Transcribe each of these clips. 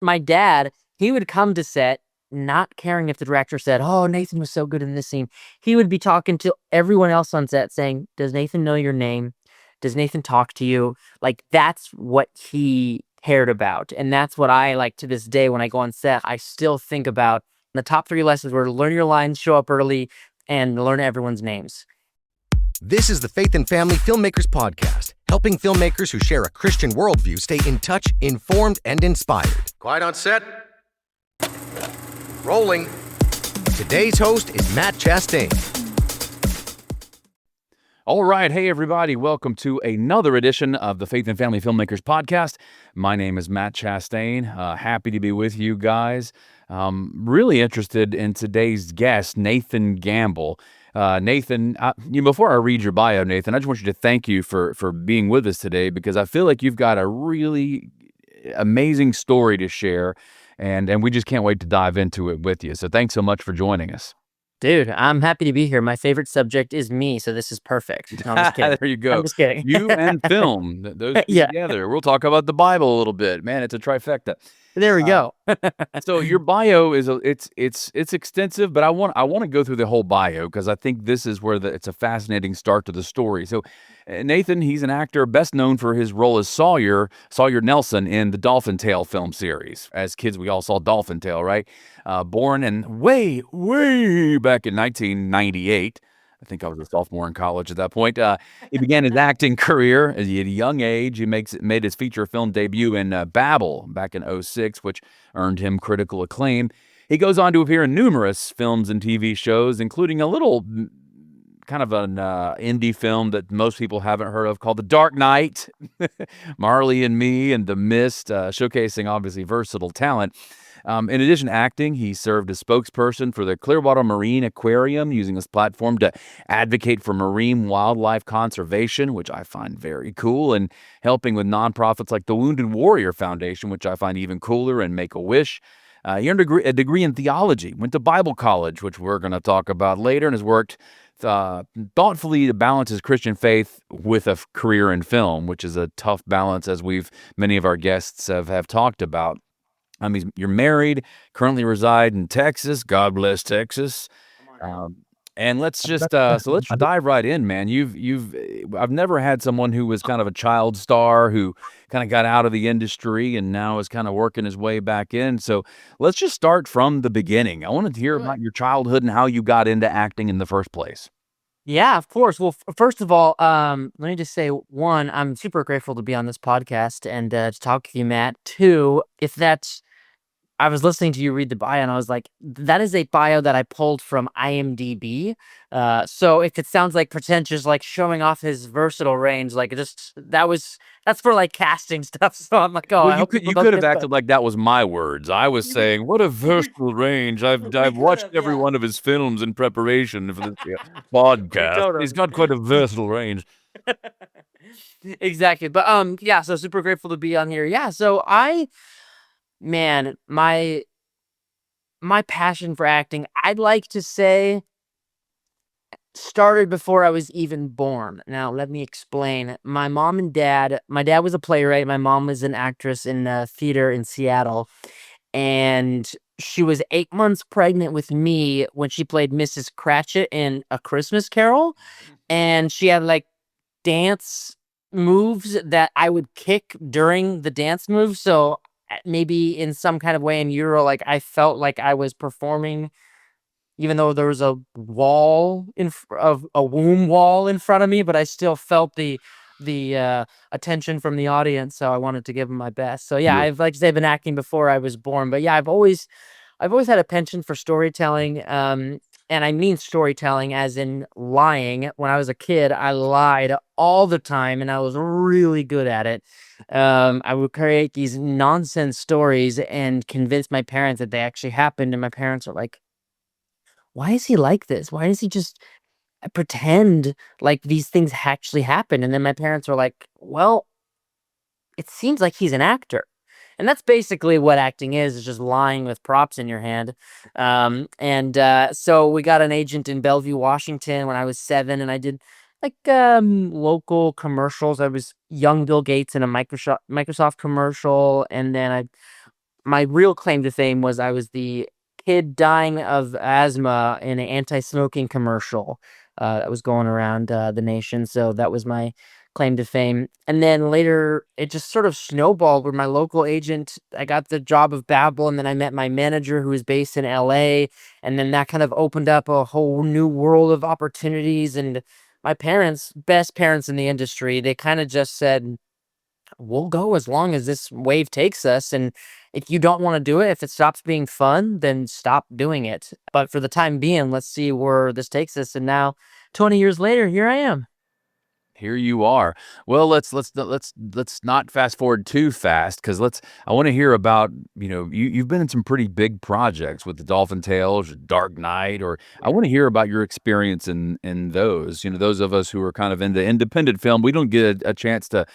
my dad, he would come to set not caring if the director said, "Oh, Nathan was so good in this scene." He would be talking to everyone else on set saying, "Does Nathan know your name? Does Nathan talk to you?" Like, that's what he cared about, and that's what I like to this day when I go on set. I still think about the top 3 lessons were learn your lines, show up early, and learn everyone's names. This is the Faith and Family Filmmakers Podcast, helping filmmakers who share a Christian worldview stay in touch, informed, and inspired. Quiet on set. Rolling. Today's host is Matt Chastain. All right. Hey, everybody. Welcome to another edition of the Faith and Family Filmmakers Podcast. My name is Matt Chastain. Happy to be with you guys. Really interested in today's guest, Nathan Gamble. Nathan, before I read your bio, Nathan, I just want you to thank you for being with us today, because I feel like you've got a really amazing story to share, and we just can't wait to dive into it with you. So thanks so much for joining us. Dude, I'm happy to be here. My favorite subject is me, so this is perfect. No, I'm just kidding. There you go. I'm just kidding. You and film, those two Yeah. together. We'll talk about the Bible a little bit. Man, it's a trifecta. There we go. So your bio is it's extensive, but I want to go through the whole bio because I think this is where it's a fascinating start to the story. So Nathan, he's an actor best known for his role as Sawyer Nelson in the Dolphin Tale film series. As kids, we all saw Dolphin Tale, right? Born in way back in 1998. I think I was a sophomore in college at that point. He began his acting career at a young age. He made his feature film debut in Babel back in 2006, which earned him critical acclaim. He goes on to appear in numerous films and TV shows, including a little kind of an indie film that most people haven't heard of called The Dark Knight, Marley and Me, and The Mist, showcasing obviously versatile talent. In addition to acting, he served as spokesperson for the Clearwater Marine Aquarium, using this platform to advocate for marine wildlife conservation, which I find very cool, and helping with nonprofits like the Wounded Warrior Foundation, which I find even cooler, and Make-A-Wish. He earned a degree in theology, went to Bible college, which we're going to talk about later, and has worked thoughtfully to balance his Christian faith with a career in film, which is a tough balance, as many of our guests have talked about. You're married, currently reside in Texas. God bless Texas. And let's just let's dive right in, man. I've never had someone who was kind of a child star who kind of got out of the industry and now is kind of working his way back in. So let's just start from the beginning. I wanted to hear about your childhood and how you got into acting in the first place. Yeah, of course. Well, first of all, let me just say, one, I'm super grateful to be on this podcast and to talk with you, Matt. Two, I was listening to you read the bio and I was like, that is a bio that I pulled from IMDb. So if it sounds like pretentious, like showing off his versatile range, like that's for like casting stuff. So I'm like, oh, Well, I hope you people could don't have get acted like that was my words. I was saying, what a versatile range. I've watched every one of his films in preparation for this podcast. Totally. He's got quite a versatile range. Exactly. But yeah, so super grateful to be on here. Yeah, so man, my passion for acting, I'd like to say, started before I was even born. Now, let me explain. My dad was a playwright. My mom was an actress in theater in Seattle. And she was 8 months pregnant with me when she played Mrs. Cratchit in A Christmas Carol. And she had like dance moves that I would kick during the dance moves. So maybe in some kind of way in utero, like I felt like I was performing, even though there was a wall of a womb wall in front of me, but I still felt the attention from the audience. So I wanted to give them my best. So yeah, I've, like I said, been acting before I was born, but yeah, I've always had a penchant for storytelling. And I mean storytelling as in lying. When I was a kid, I lied all the time and I was really good at it. I would create these nonsense stories and convince my parents that they actually happened. And my parents are like, why is he like this? Why does he just pretend like these things actually happened? And then my parents were like, well, it seems like he's an actor. And that's basically what acting is just lying with props in your hand. So we got an agent in Bellevue, Washington when I was 7, and I did like local commercials. I was young Bill Gates in a Microsoft commercial, and then I my real claim to fame was I was the kid dying of asthma in an anti-smoking commercial that was going around the nation. So that was my claim to fame. And then later, it just sort of snowballed where my local agent, I got the job of Babel, and then I met my manager who was based in LA. And then that kind of opened up a whole new world of opportunities. And my parents, best parents in the industry, they kind of just said, we'll go as long as this wave takes us. And if you don't want to do it, if it stops being fun, then stop doing it. But for the time being, let's see where this takes us. And now, 20 years later, here I am. Here you are. Well, let's not fast forward too fast, because I want to hear about, you've been in some pretty big projects with the Dolphin Tales, or Dark Knight, or I want to hear about your experience in those. Those of us who are kind of into independent film, we don't get a chance to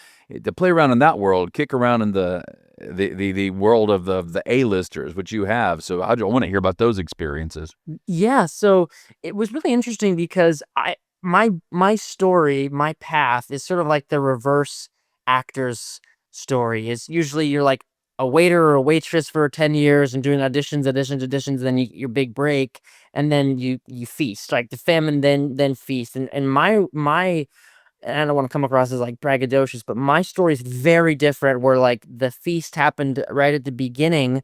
play around in that world, kick around in the world of the A-listers, which you have. So I want to hear about those experiences. Yeah, so it was really interesting because my story, my path is sort of like the reverse actor's story. Is usually you're like a waiter or a waitress for 10 years and doing auditions, then your big break, and then you feast, like the famine, then feast. And my and I don't want to come across as like braggadocious, but my story is very different, where like the feast happened right at the beginning,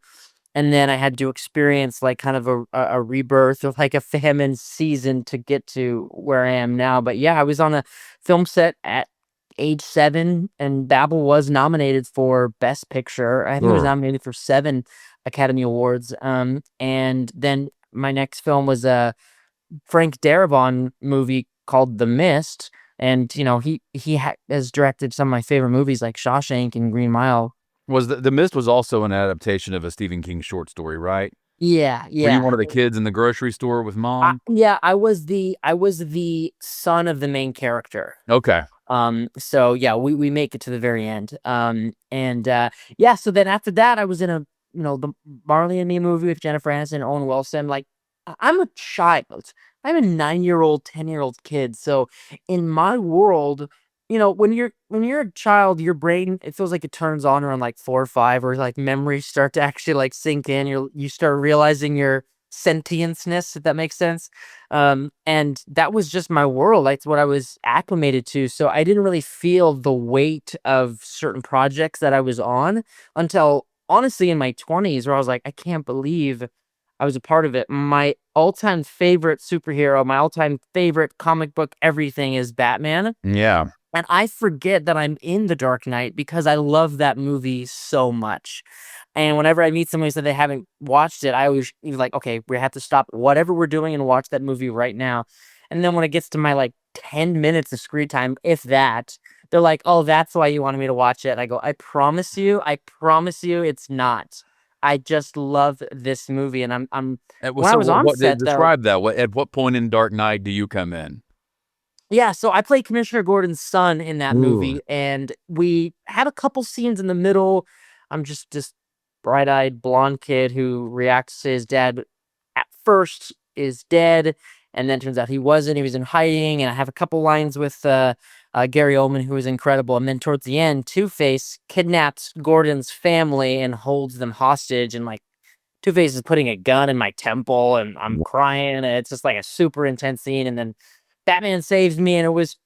and then I had to experience like kind of a rebirth of like a famine season to get to where I am now. But yeah, I was on a film set at age 7, and Babel was nominated for Best Picture. I think it was nominated for 7 Academy Awards. And then my next film was a Frank Darabont movie called The Mist. And has directed some of my favorite movies like Shawshank and Green Mile. Was the Mist was also an adaptation of a Stephen King short story, right? Yeah, Were you yeah. one of the kids in the grocery store with mom? Yeah, I was the son of the main character. Okay. So yeah, we make it to the very end. And yeah, so then after that, I was in the Marley and Me movie with Jennifer Aniston and Owen Wilson. Like, I'm a child. I'm a 9-year-old, 10-year-old kid. So in my world, when you're a child, your brain, it feels like it turns on around like 4 or 5, or like memories start to actually like sink in. You start realizing your sentienceness, if that makes sense. And that was just my world. That's what I was acclimated to. So I didn't really feel the weight of certain projects that I was on until honestly in my 20s, where I was like, I can't believe I was a part of it. My all-time favorite superhero, my all-time favorite comic book, everything is Batman. Yeah. And I forget that I'm in The Dark Knight because I love that movie so much. And whenever I meet somebody who said they haven't watched it, I always like, okay, we have to stop whatever we're doing and watch that movie right now. And then when it gets to my like 10 minutes of screen time, if that, they're like, oh, that's why you wanted me to watch it. And I go, I promise you, it's not. I just love this movie, and I'm when I was on set though. Describe that. At what point in Dark Knight do you come in? Yeah, so I played Commissioner Gordon's son in that Ooh. movie, and we had a couple scenes in the middle. I'm just this bright-eyed blonde kid who reacts to his dad at first is dead, and then turns out he wasn't. He was in hiding, and I have a couple lines with Gary Oldman, who was incredible. And then towards the end, Two-Face kidnaps Gordon's family and holds them hostage, and like Two-Face is putting a gun in my temple, and I'm crying. And it's just like a super intense scene, and then Batman saves me, and it was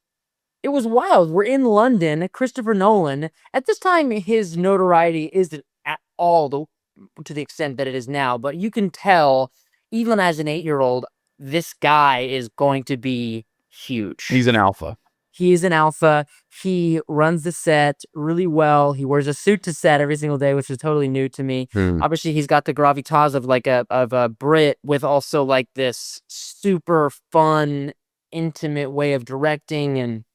wild. We're in London. Christopher Nolan, at this time, his notoriety isn't at all to the extent that it is now, but you can tell, even as an 8-year-old, this guy is going to be huge. He's an alpha. He's an alpha. He runs the set really well. He wears a suit to set every single day, which is totally new to me. Obviously, he's got the gravitas of like a Brit, with also like this super fun, intimate way of directing. And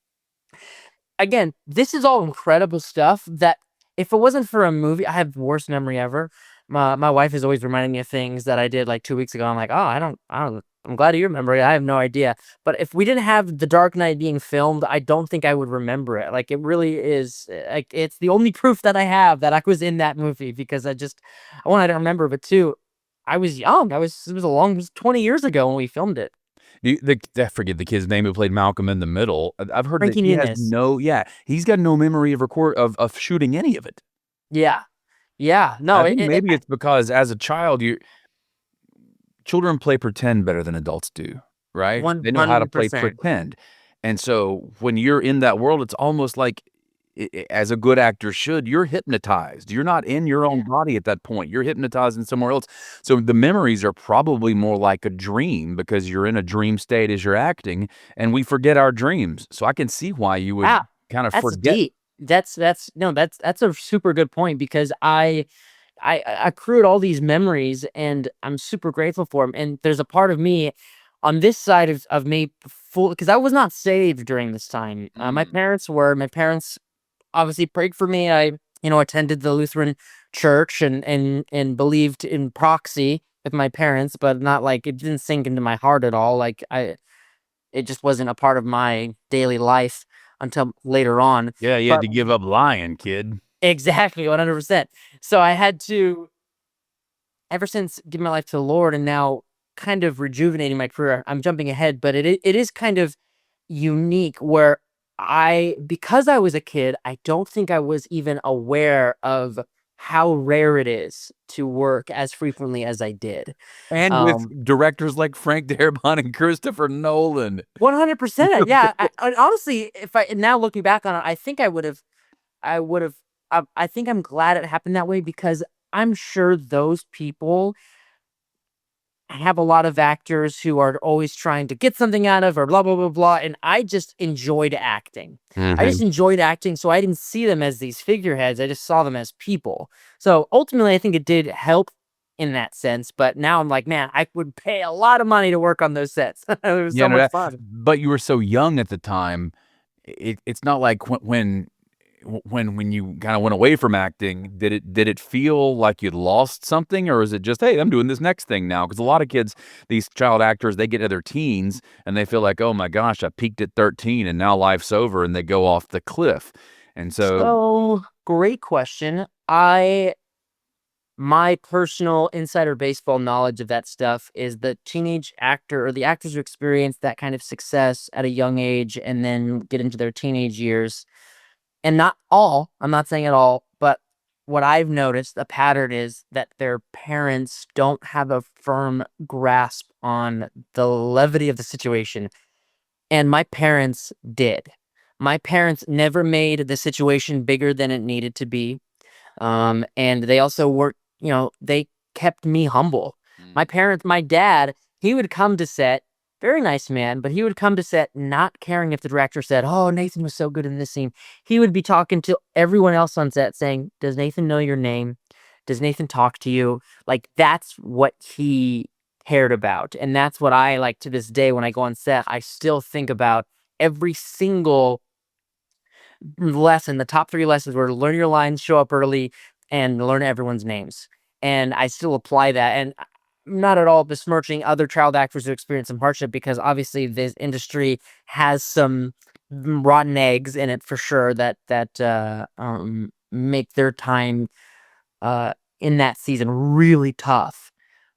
again, this is all incredible stuff that if it wasn't for a movie, I have the worst memory ever. My wife is always reminding me of things that I did like 2 weeks ago. I'm like, oh, I don't, I'm glad you remember it. I have no idea. But if we didn't have The Dark Knight being filmed, I don't think I would remember it. Like, it really is, like, it's the only proof that I have that I was in that movie, because I wanted to remember. But two, I was young. It was 20 years ago when we filmed it. I forget the kid's name who played Malcolm in the Middle. I've heard Frankie that he has he's got no memory of shooting any of it. Yeah. Yeah, no, I think maybe it's because as a child, children play pretend better than adults do, right? They know how to play 100%. pretend. And so when you're in that world, it's almost like, as a good actor should, you're hypnotized. You're not in your own Yeah. body at that point. You're hypnotized in somewhere else. So the memories are probably more like a dream because you're in a dream state as you're acting, and we forget our dreams. So I can see why you would Wow, kind of that's forget. deep. That's a super good point because I accrued all these memories and I'm super grateful for them. And there's a part of me on this side of me full because I was not saved during this time. My Mm. parents were. My parents obviously prayed for me. I attended the Lutheran church and believed in proxy with my parents, but not like it didn't sink into my heart at all. Like it just wasn't a part of my daily life until later on. Yeah, you had But to give up lying, kid. exactly 100%. So I had to ever since giving my life to the Lord and now kind of rejuvenating my career. I'm jumping ahead, but it is kind of unique where because I was a kid, I don't think I was even aware of how rare it is to work as frequently as I did. And with Um, directors like Frank Darabont and Christopher Nolan. 100%. Yeah. And honestly, if I now looking back on it, I think I would have, I think I'm glad it happened that way because I'm sure those people have a lot of actors who are always trying to get something out of or blah blah blah blah, and I just enjoyed acting. I just Mhm. enjoyed acting, so I didn't see them as these figureheads. I just saw them as people. So ultimately, I think it did help in that sense. But now I'm like, man, I would pay a lot of money to work on those sets. It was Yeah, so no, much fun. but you were so young at the time. It's not like when you kinda went away from acting, did it feel like you'd lost something, or is it just, "Hey, I'm doing this next thing now"? Because a lot of kids, these child actors, they get to their teens, and they feel like, "Oh my gosh, I peaked at 13, and now life's over," and they go off the cliff. And so So great question. My personal insider baseball knowledge of that stuff is the teenage actor or the actors who experience that kind of success at a young age and then get into their teenage years. And not all, I'm not saying at all, but what I've noticed, the pattern is that their parents don't have a firm grasp on the levity of the situation. And my parents did. My parents never made the situation bigger than it needed to be. And they also worked, they kept me humble. Mm. My dad, he would come to set, very nice man, but he would come to set not caring if the director said, "Oh, Nathan was so good in this scene." He would be talking to everyone else on set saying, "Does Nathan know your name? Does Nathan talk to you?" Like that's what he cared about. And that's what I like to this day when I go on set, I still think about every single lesson. The top 3 lessons were learn your lines, show up early, and learn everyone's names. And I still apply that. And I'm not at all besmirching other child actors who experience some hardship because obviously this industry has some rotten eggs in it for sure that make their time in that season really tough.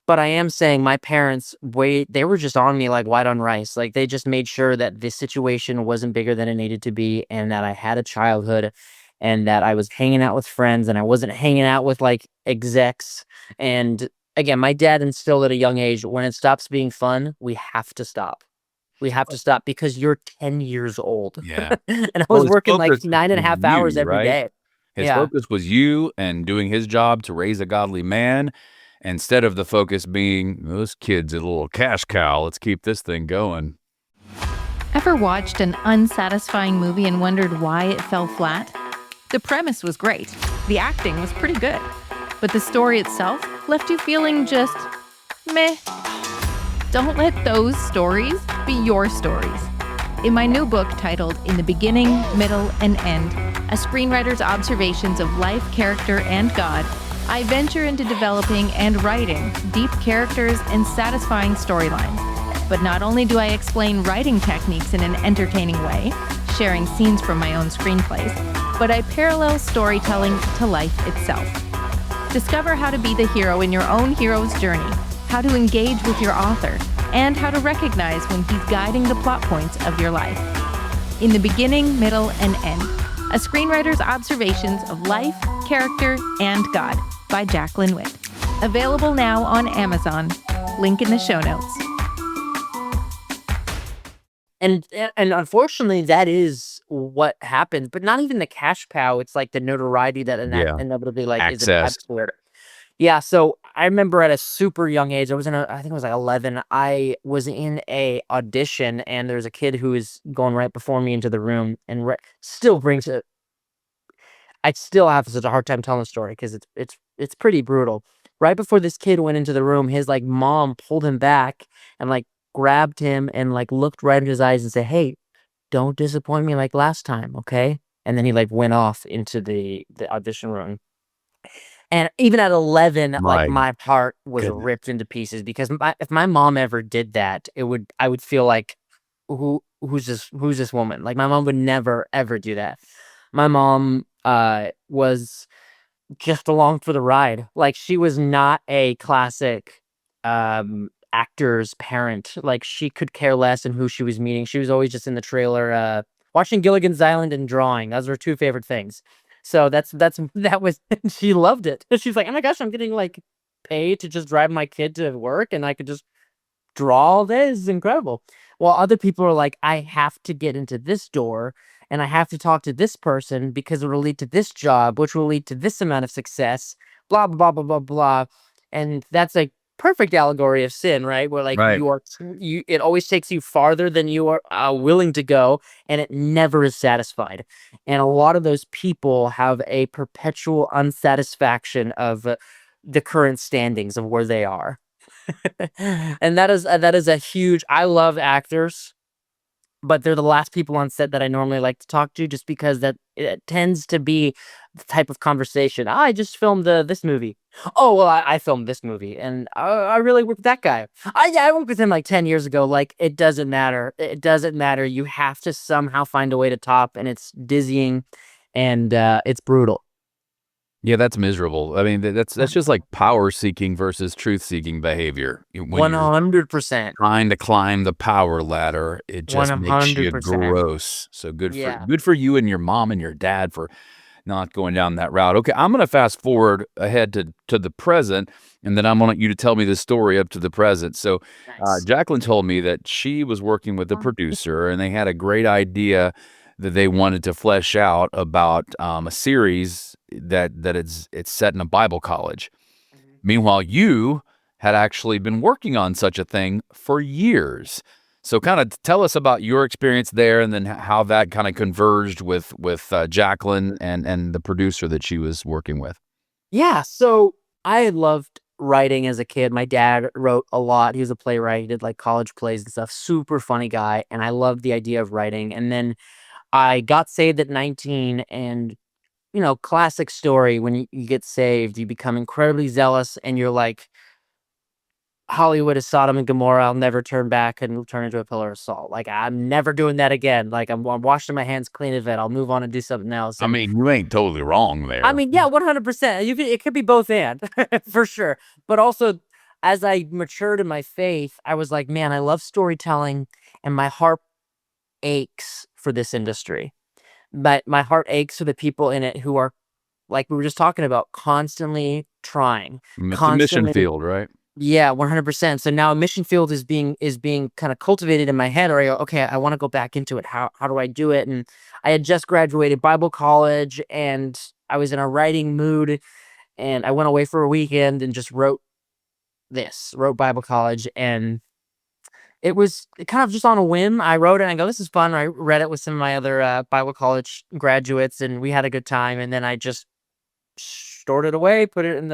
But I am saying my parents they were just on me like white on rice. Like they just made sure that this situation wasn't bigger than it needed to be and that I had a childhood and that I was hanging out with friends and I wasn't hanging out with like execs. And again, my dad instilled at a young age when it stops being fun, we have to stop. We have to stop because you're 10 years old. Yeah. And I Well, was his working like focus nine and a was half hours you, every right? day. His Yeah. focus was you and doing his job to raise a godly man, instead of the focus being, "This kid's a little cash cow, let's keep this thing going." Ever watched an unsatisfying movie and wondered why it fell flat? The premise was great, the acting was pretty good, but the story itself left you feeling just meh. Don't let those stories be your stories. In my new book titled In the Beginning, Middle, and End, A Screenwriter's Observations of Life, Character, and God, I venture into developing and writing deep characters and satisfying storylines. But not only do I explain writing techniques in an entertaining way, sharing scenes from my own screenplays, but I parallel storytelling to life itself. Discover how to be the hero in your own hero's journey, how to engage with your author, and how to recognize when he's guiding the plot points of your life. In the Beginning, Middle, and End, A Screenwriter's Observations of Life, Character, and God. by Jaclyn Whitt. Available now on Amazon. Link in the show notes. And unfortunately, that is what happened. But not even the cash cow. It's like the notoriety that Yeah. inevitably like is Access. attached to it. Yeah. So I remember at a super young age, I think it was like 11. I was in a audition, and there was a kid who was going right before me into the room, and still brings it. I still have such a hard time telling the story because it's pretty brutal. Right before this kid went into the room, his like mom pulled him back and like grabbed him and like looked right in his eyes and said, "Hey, don't disappoint me like last time, okay?" And then he like went off into the audition room. And even at 11, like My my heart was goodness. ripped into pieces because if my mom ever did that, I would feel like who's this woman? Like my mom would never ever do that. My mom was just along for the ride. Like she was not a classic actor's parent. Like she could care less in who she was meeting. She was always just in the trailer watching Gilligan's Island and drawing. Those were her two favorite things. So that was she loved it. She's like, "Oh my gosh, I'm getting like paid to just drive my kid to work and I could just draw all day. This is incredible." While other people are like, "I have to get into this door and I have to talk to this person because it will lead to this job, which will lead to this amount of success, blah, blah, blah, blah, blah, blah." And that's a perfect allegory of sin, right? Where like Right. it always takes you farther than you are willing to go, and it never is satisfied. And a lot of those people have a perpetual unsatisfaction of the current standings of where they are. And that is a huge. I love actors, but they're the last people on set that I normally like to talk to, just because that it tends to be the type of conversation. "I just filmed this movie." "Oh well, I filmed this movie, and I really worked with that guy. I worked with him like 10 years ago." Like it doesn't matter. It doesn't matter. You have to somehow find a way to top, and it's dizzying, and it's brutal. Yeah, that's miserable. I mean, that's just like power seeking versus truth seeking behavior. When you're 100%. trying to climb the power ladder, it just makes you 100%. gross. So Yeah. good for you and your mom and your dad for not going down that route. Okay, I'm gonna fast forward ahead to the present, and then I want you to tell me the story up to the present. So, Nice. Jaclyn told me that she was working with a producer, and they had a great idea that they wanted to flesh out about a series that it's set in a Bible college. Mhm. Meanwhile, you had actually been working on such a thing for years. So kind of tell us about your experience there, and then how that kind of converged with Jaclyn and the producer that she was working with. Yeah, so I loved writing as a kid. My dad wrote a lot. He was a playwright. He did like college plays and stuff. Super funny guy, and I loved the idea of writing. And then I got saved at 19, and classic story. When you get saved, you become incredibly zealous, and you're like, Hollywood is Sodom and Gomorrah. I'll never turn back and turn into a pillar of salt. Like I'm never doing that again. Like I'm washing my hands clean of it. I'll move on and do something else. I And mean, you ain't totally wrong I there. mean, yeah, 100%. It could be both and for sure. But also, as I matured in my faith, I was like, man, I love storytelling, and my heart aches for this industry. But my heart aches for the people in it who are, like we were just talking about, constantly trying, It's a mission constantly. field, right? Yeah, 100%. So now a mission field is being kind of cultivated in my head. Or I go, okay, I want to go back into it. How do I do it? And I had just graduated Bible college, and I was in a writing mood, and I went away for a weekend and just wrote Bible college, and it was kind of just on a whim. I wrote it and I go, this is fun. I read it with some of my other Bible college graduates, and we had a good time. And then I just stored it away, put it in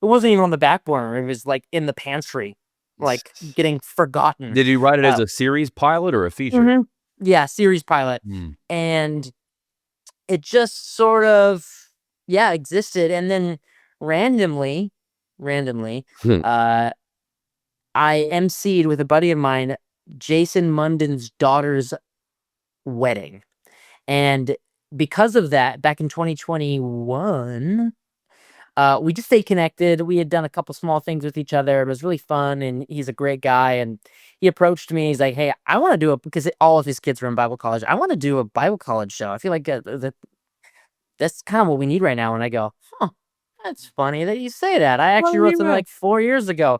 it wasn't even on the back burner. It was like in the pantry, like getting forgotten. Did you write it as Uh, a series pilot or a feature? mhm. Yeah, series pilot. Hmm. And it just sort of, yeah, existed. And then randomly, Hmm. I emceed with a buddy of mine, Jason Munden's daughter's wedding. And because of that, back in 2021, we just stayed connected. We had done a couple small things with each other. It was really fun, and he's a great guy. And he approached me. He's like, "Hey, I want to do because all of his kids were in Bible college. I want to do a Bible college show. I feel like that's kind of what we need right now." And I go, "Huh, That's funny that you say that. I Well, actually wrote something yeah. like 4 years ago,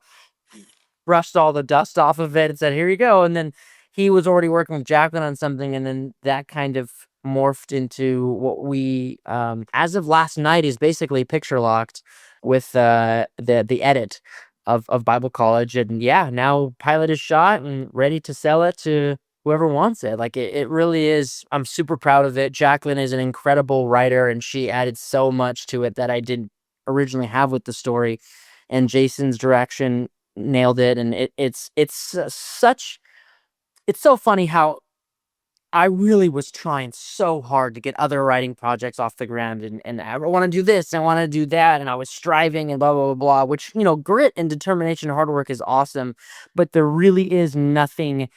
brushed all the dust off of it and said, "Here you go." And then he was already working with Jaclyn on something, and then that kind of morphed into what we, as of last night, is basically picture locked with the edit of Bible College. And yeah, now pilot is shot and ready to sell it to whoever wants it. Like it really is. I'm super proud of it. Jaclyn is an incredible writer, and she added so much to it that I didn't originally have with the story. And Jason's direction nailed it. And it's so funny how I really was trying so hard to get other writing projects off the ground, and I want to do this, I want to do that, and I was striving and blah blah blah blah. Which, grit and determination and hard work is awesome, but there really is nothing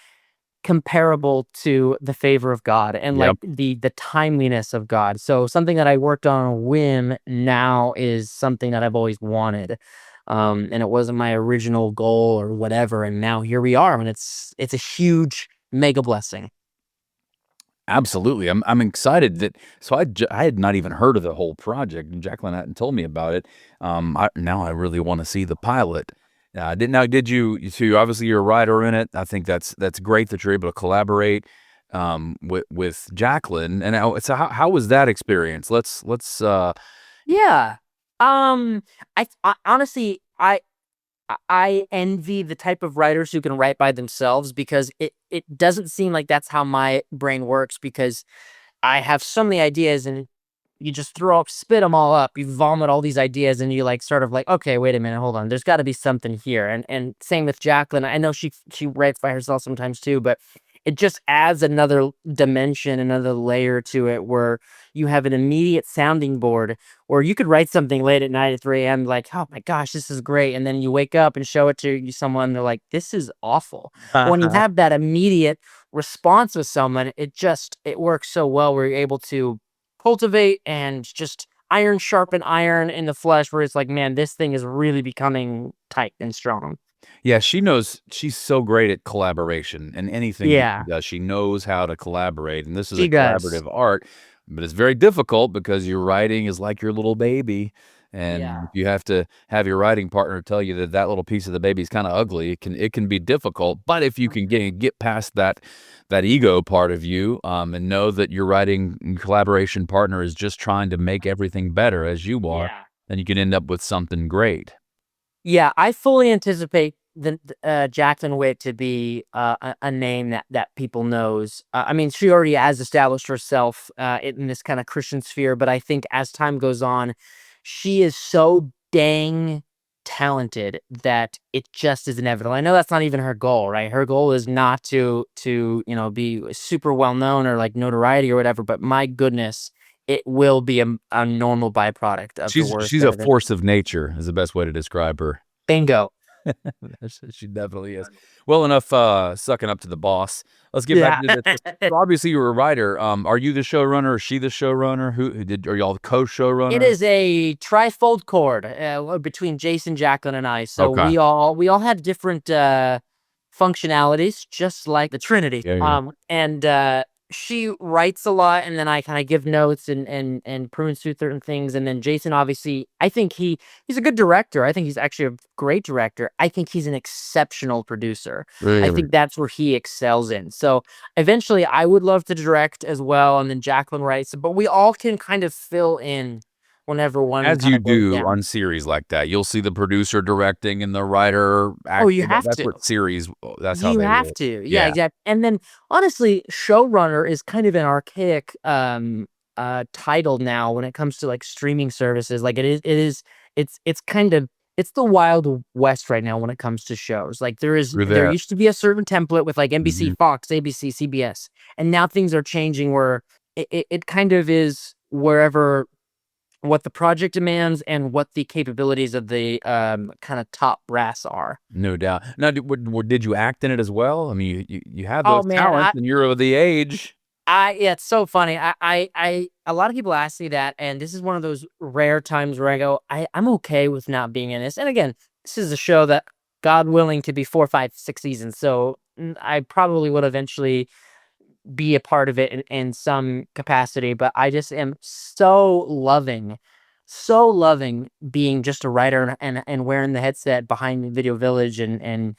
comparable to the favor of God and like Yep. the timeliness of God. So something that I worked on a whim now is something that I've always wanted. And it wasn't my original goal or whatever, and now here we are, and it's a huge mega blessing. Absolutely. I'm excited that I had not even heard of the whole project, and Jaclyn hadn't told me about it. Now I really want to see the pilot. Did you so obviously you're a writer in it. I think that's great that you're able to collaborate with Jaclyn. And so how was that experience? Let's Yeah. I honestly, I envy the type of writers who can write by themselves, because it doesn't seem like that's how my brain works, because I have so many ideas, and you just spit them all up. You vomit all these ideas, and you like sort of like, okay, wait a minute, hold on. There's got to be something here. And same with Jaclyn. I know she writes by herself sometimes too, but it just adds another dimension, another layer to it, where you have an immediate sounding board, or you could write something late at night at 3 a.m. like, oh my gosh, this is great. And then you wake up and show it to someone, they're like, this is awful. But when you have that immediate response with someone, it works so well, where you're able to cultivate and just iron sharpen iron in the flesh, where it's like, man, this thing is really becoming tight and strong. Yeah, she knows. She's so great at collaboration and anything that she Yeah, does. She knows how to collaborate, and this is a she does. collaborative art, but it's very difficult because your writing is like your little baby, and Yeah. if you have to have your writing partner tell you that that little piece of the baby is kind of ugly, it can be difficult. But if you can get past that ego part of you, and know that your writing collaboration partner is just trying to make everything better as you are, Yeah. then you can end up with something great. Yeah, I fully anticipate Jaclyn Whitt to be a name that people knows. I mean, she already has established herself in this kind of Christian sphere, but I think as time goes on, she is so dang talented that it just is inevitable. I know that's not even her goal, right? Her goal is not to be super well known or like notoriety or whatever. But my goodness, it will be a normal byproduct of the work She's that a it is. force of nature is the best way to describe her. Bingo. She definitely is. Well enough, sucking up to the boss. Let's get back Yeah. to this. So obviously you were a writer. Are you the showrunner? Or is she the showrunner? Are y'all the It co-showrunners? is a trifold cord between Jason, Jaclyn, and I. So Okay. we all have different functionalities, just like the Trinity. Yeah, yeah. And she writes a lot, and then I kind of give notes and prunes through certain things. And then Jason, obviously, I think he's a good director. I think he's actually a great director. I think he's an exceptional producer. I Really? think that's where he excels in. So eventually, I would love to direct as well, and then Jaclyn writes. But we all can kind of fill in whenever one As kind you of goes do down. on series like that, you'll see the producer directing and the writer Oh, you acting. have That's to. what series. That's how You they have roll. to. Yeah, Yeah. exactly. And then honestly, showrunner is kind of an archaic title now when it comes to like streaming services. Like it's kind of it's the wild west right now when it comes to shows. Like Through there there. used to be a certain template with like NBC, Mhm. Fox, ABC, CBS. And now things are changing where it kind of is wherever what the project demands and what the capabilities of the kind of top brass are. No doubt. Now, did you act in it as well? I mean, you have Oh those man, talents, and you're of the age. yeah, it's so funny. A lot of people ask me that, and this is one of those rare times where I go, I'm okay with not being in this. And again, this is a show that, God willing, to be 4, 5, 6 seasons. So I probably would eventually be a part of it in some capacity. But I just am so loving so loving being just a writer and wearing the headset behind Video Village and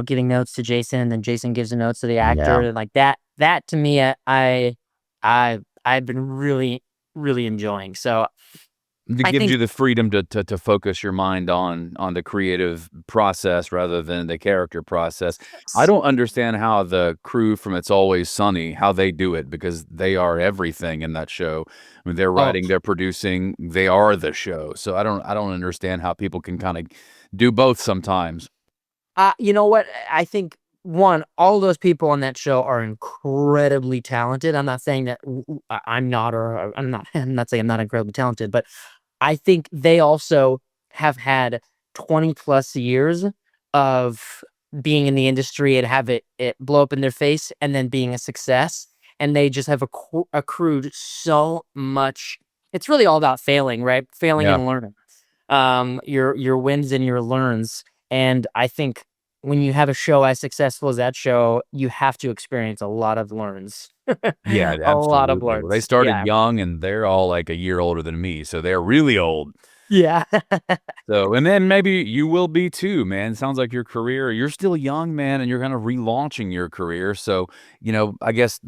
giving notes to Jason, and then Jason gives the notes to the actor, Yeah. and like that to me, I've been really, really enjoying. So It I gives think you the freedom to focus your mind on the creative process rather than the character process. I don't understand how the crew from It's Always Sunny, how they do it, because they are everything in that show. I mean, they're oh, writing, they're producing, they are the show. So I don't understand how people can kind of do both sometimes. you know what? I think one, all those people on that show are incredibly talented. I'm not saying that I'm not, or I'm not. I'm not saying I'm not incredibly talented, but I think they also have had 20 plus years of being in the industry and have it blow up in their face and then being a success. And they just have accrued so much. It's really all about failing, right? Failing Yeah. and learning. Your wins and your learns. And I think when you have a show as successful as that show, you have to experience a lot of learns. Yeah, A lot of absolutely. Well, they learns. started Yeah. young and they're all like a year older than me, so they're really old. Yeah. So, and then maybe you will be too, man. Sounds like your career, you're still young, man, and you're kind of relaunching your career. So, I guess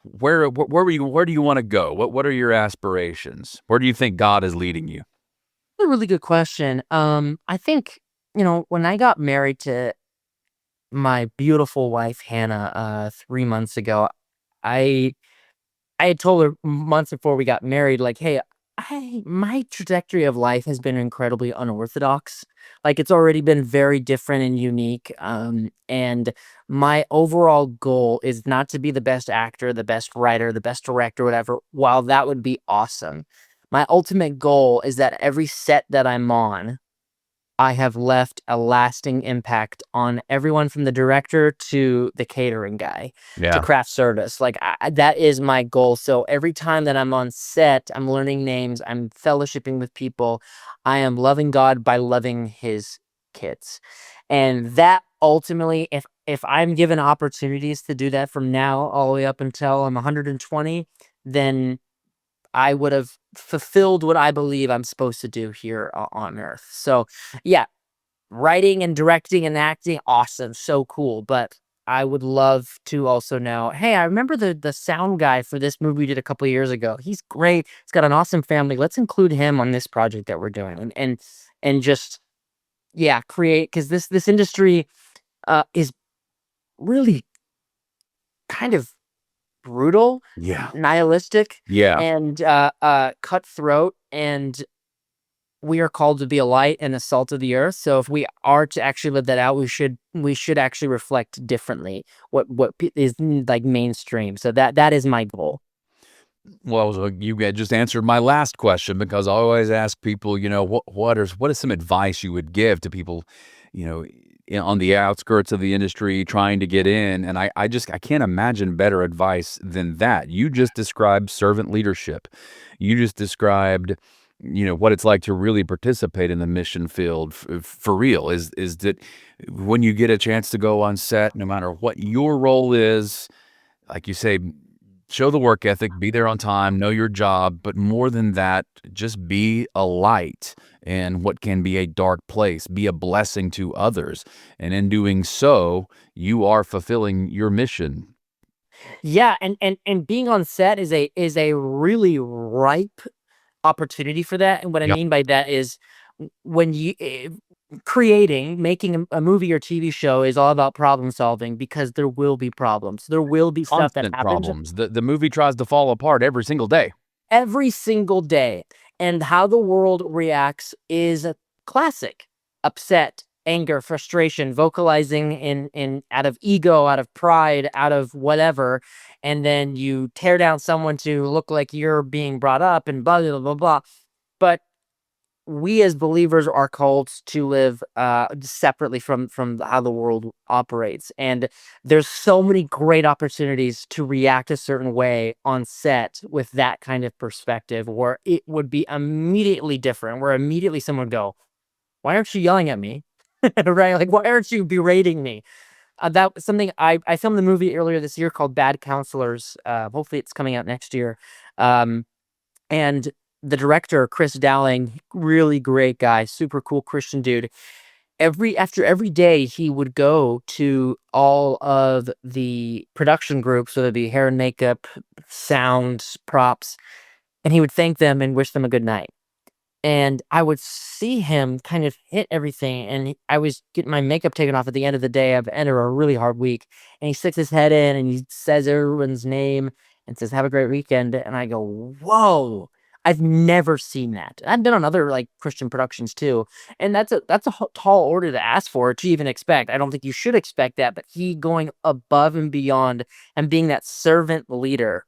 where do you want to go? What are your aspirations? Where do you think God is leading you? A really good question. I think, when I got married to my beautiful wife, Hannah, 3 months ago, I I had told her months before we got married, like, "Hey, my trajectory of life has been incredibly unorthodox. Like, it's already been very different and unique. And my overall goal is not to be the best actor, the best writer, the best director, whatever. While that would be awesome, my ultimate goal is that every set that I'm on, I have left a lasting impact on everyone from the director to the catering guy to Yeah. craft service. Like that is my goal. So every time that I'm on set, I'm learning names, I'm fellowshipping with people, I am loving God by loving his kids. And that ultimately, if I'm given opportunities to do that from now all the way up until I'm 120, then I would have fulfilled what I believe I'm supposed to do here on earth. So, yeah, writing and directing and acting, awesome, so cool. But I would love to also know, hey, I remember the sound guy for this movie we did a couple years ago. He's great. He's got an awesome family. Let's include him on this project that we're doing, and just yeah, create, because this industry is really kind of brutal, Yeah. nihilistic, Yeah. and cutthroat, and we are called to be a light and the salt of the earth. So if we are to actually live that out, we should actually reflect differently is like mainstream. So that is my goal. Well, so you had just answered my last question because I always ask people, what is some advice you would give to people, you know, on the outskirts of the industry trying to get in? And I can't imagine better advice than that. You just described servant leadership. You just described, what it's like to really participate in the mission field for real. Is that when you get a chance to go on set, no matter what your role is, like you say, show the work ethic, be there on time, know your job, but more than that, just be a light in what can be a dark place, be a blessing to others. And in doing so, you are fulfilling your mission. Yeah, and being on set is a really ripe opportunity for that. And what I Yep. mean by that is when you making a movie or TV show is all about problem solving, because there will be problems. There will be stuff that Constant happens problems. The movie tries to fall apart every single day. every single day. And how the world reacts is a classic: upset, anger, frustration, vocalizing in out of ego, out of pride, out of whatever. And then you tear down someone to look like you're being brought up and blah blah blah blah. But we as believers are called to live separately from how the world operates, and there's so many great opportunities to react a certain way on set with that kind of perspective, where it would be immediately different, where immediately someone would go, why aren't you yelling at me? Right, like, why aren't you berating me? That was something I filmed a movie earlier this year called Bad Counselors. Hopefully it's coming out next year. um, and the director, Chris Dowling, really great guy, super cool Christian dude. After every day, he would go to all of the production groups, whether it be hair and makeup, sound, props, and he would thank them and wish them a good night. And I would see him kind of hit everything, and I was getting my makeup taken off at the end of the day. I've ended a really hard week, and he sticks his head in, and he says everyone's name and says, "Have a great weekend." And I go, "Whoa, I've never seen that." I've been on other like Christian productions too, and that's a tall order to ask for, to even expect. I don't think you should expect that, but he going above and beyond and being that servant leader.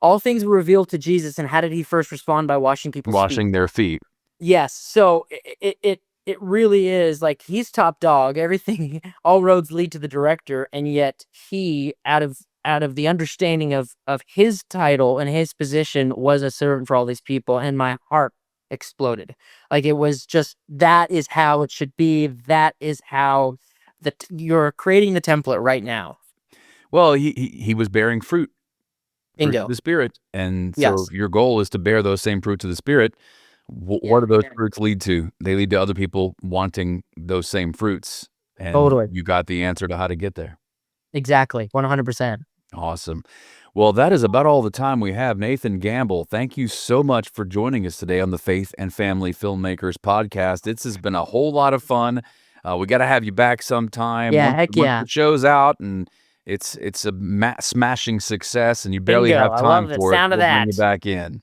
All things were revealed to Jesus, and how did he first respond? By washing people's feet. Washing their feet. Yes, so it really is like he's top dog. Everything, all roads lead to the director, and yet he, out of the understanding of his title and his position, was a servant for all these people, and my heart exploded. Like, it was just, that is how it should be. That is how you're creating the template right now. Well, he was bearing fruit of Bingo. the Spirit, and so Yes. your goal is to bear those same fruits of the Spirit. What do those fruits lead to? They lead to other people wanting those same fruits, and Totally. you got the answer to how to get there. Exactly. 100%. Awesome. Well, that is about all the time we have. Nathan Gamble, thank you so much for joining us today on the Faith and Family Filmmakers podcast. This has been a whole lot of fun. We got to have you back sometime. Yeah, once, heck once yeah. the show's out and it's a smashing success, and you barely Bingo. have I time love the for it. sound of We'll bring you that. back in.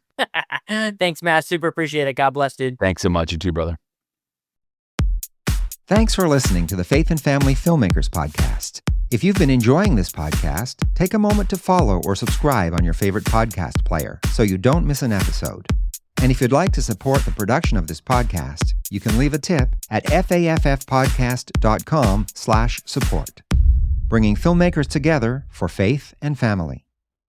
Thanks, Matt. Super appreciate it. God bless, dude. Thanks so much. You too, brother. Thanks for listening to the Faith and Family Filmmakers podcast. If you've been enjoying this podcast, take a moment to follow or subscribe on your favorite podcast player so you don't miss an episode. And if you'd like to support the production of this podcast, you can leave a tip at faffpodcast.com/support. Bringing filmmakers together for faith and family.